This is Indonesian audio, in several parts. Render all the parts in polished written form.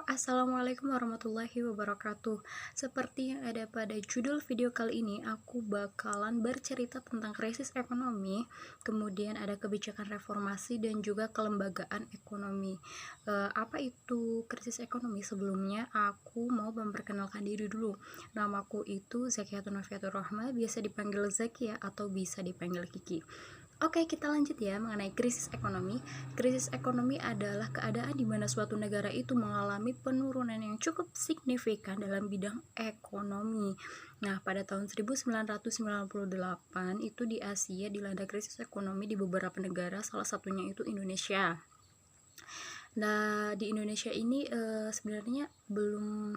Assalamualaikum warahmatullahi wabarakatuh. Seperti yang ada pada judul video kali ini, aku bakalan bercerita tentang krisis ekonomi, kemudian ada kebijakan reformasi dan juga kelembagaan ekonomi. Apa itu krisis ekonomi? Sebelumnya aku mau memperkenalkan diri dulu. Namaku itu Zakiatun Noviatur Rahma, biasa dipanggil Zakia atau bisa dipanggil Kiki. Oke, kita lanjut ya mengenai krisis ekonomi. Krisis ekonomi adalah keadaan di mana suatu negara itu mengalami penurunan yang cukup signifikan dalam bidang ekonomi. Nah, pada tahun 1998 itu di Asia dilanda krisis ekonomi di beberapa negara, salah satunya itu Indonesia. Nah, di Indonesia ini sebenarnya belum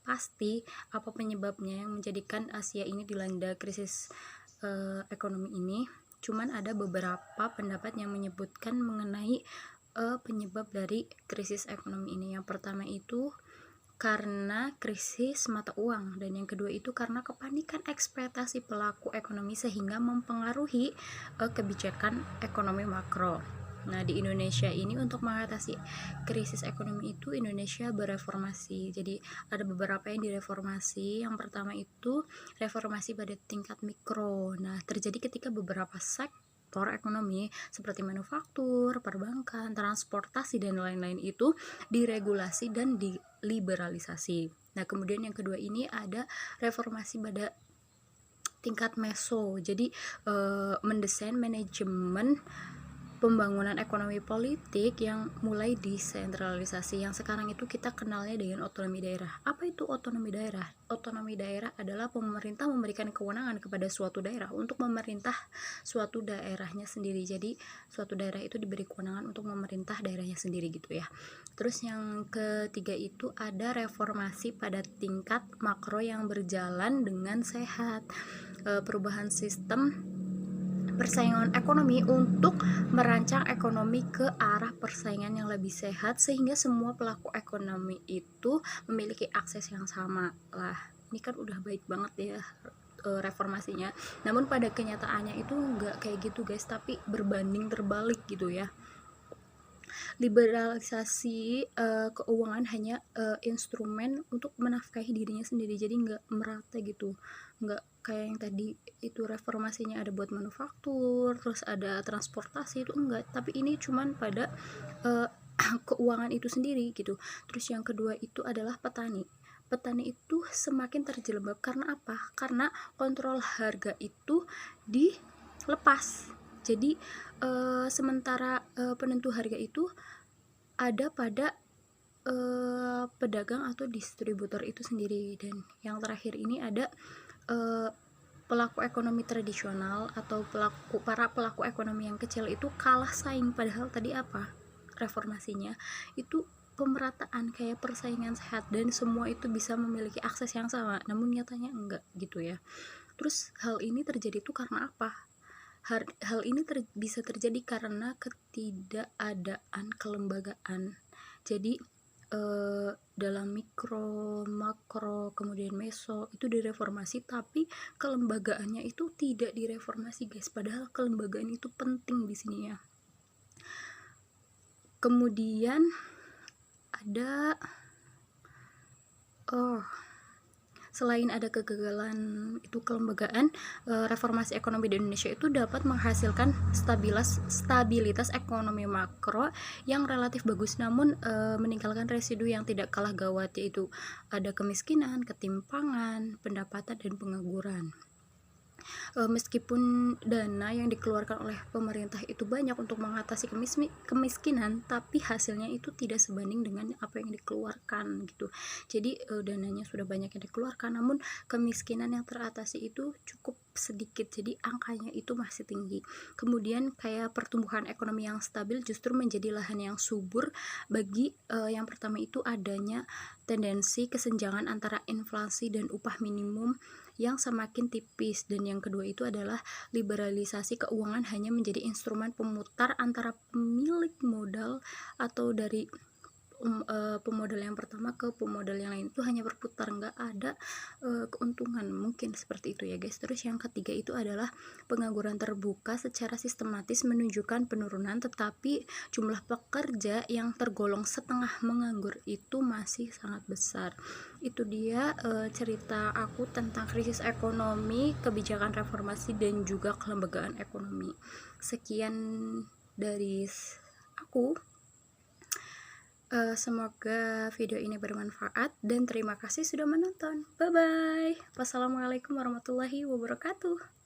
pasti apa penyebabnya yang menjadikan Asia ini dilanda krisis ekonomi ini. Cuman ada beberapa pendapat yang menyebutkan mengenai penyebab dari krisis ekonomi ini. Yang pertama itu karena krisis mata uang, dan yang kedua itu karena kepanikan ekspektasi pelaku ekonomi sehingga mempengaruhi kebijakan ekonomi makro. Nah, di Indonesia ini untuk mengatasi krisis ekonomi itu Indonesia bereformasi. Jadi ada beberapa yang direformasi. Yang pertama itu reformasi pada tingkat mikro. Nah, terjadi ketika beberapa sektor ekonomi seperti manufaktur, perbankan, transportasi dan lain-lain itu diregulasi dan diliberalisasi. Nah, kemudian yang kedua ini ada reformasi pada tingkat meso. Jadi mendesain manajemen pembangunan ekonomi politik yang mulai desentralisasi, yang sekarang itu kita kenalnya dengan otonomi daerah. Apa itu otonomi daerah? Otonomi daerah adalah pemerintah memberikan kewenangan kepada suatu daerah untuk memerintah suatu daerahnya sendiri. Jadi suatu daerah itu diberi kewenangan untuk memerintah daerahnya sendiri gitu ya. Terus yang ketiga itu ada reformasi pada tingkat makro yang berjalan dengan sehat. Perubahan sistem persaingan ekonomi untuk merancang ekonomi ke arah persaingan yang lebih sehat sehingga semua pelaku ekonomi itu memiliki akses yang sama. Lah, ini kan udah baik banget ya reformasinya. Namun pada kenyataannya itu nggak kayak gitu guys, tapi berbanding terbalik gitu ya. Liberalisasi keuangan hanya instrumen untuk menafkahi dirinya sendiri, jadi nggak merata gitu, nggak kayak yang tadi itu reformasinya ada buat manufaktur, terus ada transportasi, itu enggak, tapi ini cuman pada keuangan itu sendiri gitu. Terus yang kedua itu adalah petani. Petani itu semakin terjelebab karena apa? Karena kontrol harga itu dilepas. Jadi sementara penentu harga itu ada pada pedagang atau distributor itu sendiri. Dan yang terakhir ini ada pelaku ekonomi tradisional atau para pelaku ekonomi yang kecil itu kalah saing. Padahal tadi apa reformasinya? Itu pemerataan, kayak persaingan sehat dan semua itu bisa memiliki akses yang sama, namun nyatanya enggak gitu ya. Terus hal ini terjadi tuh karena apa? Hal ini bisa terjadi karena ketidakadaan kelembagaan. Jadi dalam mikro, makro, kemudian meso itu direformasi, tapi kelembagaannya itu tidak direformasi guys. Padahal kelembagaan itu penting di sini ya. Kemudian ada selain ada kegagalan itu kelembagaan, reformasi ekonomi di Indonesia itu dapat menghasilkan stabilitas ekonomi makro yang relatif bagus, namun meninggalkan residu yang tidak kalah gawat, yaitu ada kemiskinan, ketimpangan, pendapatan, dan pengangguran. Meskipun dana yang dikeluarkan oleh pemerintah itu banyak untuk mengatasi kemiskinan, tapi hasilnya itu tidak sebanding dengan apa yang dikeluarkan gitu. Jadi dananya sudah banyak yang dikeluarkan, namun kemiskinan yang teratasi itu cukup sedikit, jadi angkanya itu masih tinggi. Kemudian kayak pertumbuhan ekonomi yang stabil justru menjadi lahan yang subur bagi yang pertama itu adanya tendensi kesenjangan antara inflasi dan upah minimum yang semakin tipis, dan yang kedua itu adalah liberalisasi keuangan hanya menjadi instrumen pemutar antara pemilik modal atau dari pemodal yang pertama ke pemodal yang lain itu hanya berputar, nggak ada keuntungan, mungkin seperti itu ya guys. Terus yang ketiga itu adalah pengangguran terbuka secara sistematis menunjukkan penurunan, tetapi jumlah pekerja yang tergolong setengah menganggur itu masih sangat besar. Itu dia cerita aku tentang krisis ekonomi, kebijakan reformasi, dan juga kelembagaan ekonomi. Sekian dari aku. Semoga video ini bermanfaat dan terima kasih sudah menonton. Bye bye. Wassalamualaikum warahmatullahi wabarakatuh.